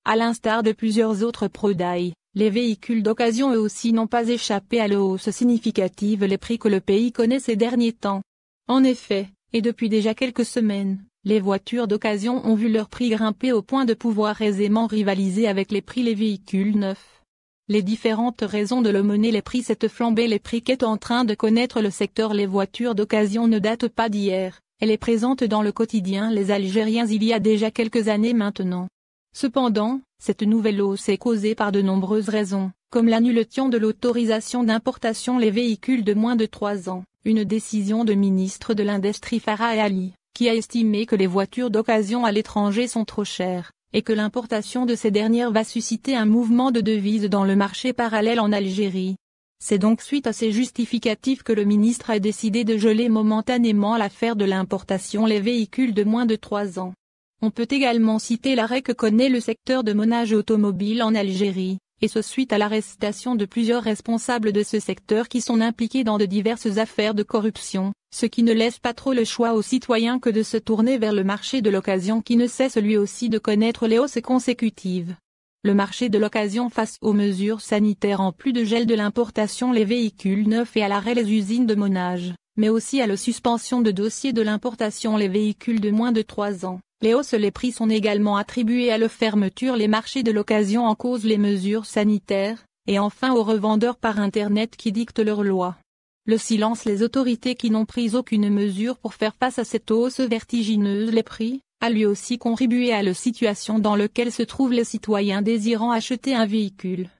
À l'instar de plusieurs autres produits, les véhicules d'occasion eux aussi n'ont pas échappé à la hausse significative des prix que le pays connaît ces derniers temps. En effet, et depuis déjà quelques semaines, les voitures d'occasion ont vu leur prix grimper au point de pouvoir aisément rivaliser avec les prix des véhicules neufs. Les différentes raisons de mener les prix cette flambée les prix qu'est en train de connaître le secteur les voitures d'occasion ne datent pas d'hier, elle est présente dans le quotidien les Algériens il y a déjà quelques années maintenant. Cependant, cette nouvelle hausse est causée par de nombreuses raisons, comme l'annulation de l'autorisation d'importation les véhicules de moins de 3 ans, une décision de ministre de l'Industrie Farah Ali, qui a estimé que les voitures d'occasion à l'étranger sont trop chères, et que l'importation de ces dernières va susciter un mouvement de devises dans le marché parallèle en Algérie. C'est donc suite à ces justificatifs que le ministre a décidé de geler momentanément l'affaire de l'importation les véhicules de moins de 3 ans. On peut également citer l'arrêt que connaît le secteur de montage automobile en Algérie, et ce suite à l'arrestation de plusieurs responsables de ce secteur qui sont impliqués dans de diverses affaires de corruption, ce qui ne laisse pas trop le choix aux citoyens que de se tourner vers le marché de l'occasion qui ne cesse lui aussi de connaître les hausses consécutives. Le marché de l'occasion face aux mesures sanitaires en plus de gel de l'importation les véhicules neufs et à l'arrêt les usines de montage, mais aussi à la suspension de dossiers de l'importation les véhicules de moins de 3 ans. Les hausses les prix sont également attribués à la fermeture les marchés de l'occasion en cause les mesures sanitaires, et enfin aux revendeurs par Internet qui dictent leurs lois. Le silence les autorités qui n'ont pris aucune mesure pour faire face à cette hausse vertigineuse les prix, a lui aussi contribué à la situation dans laquelle se trouvent les citoyens désirant acheter un véhicule.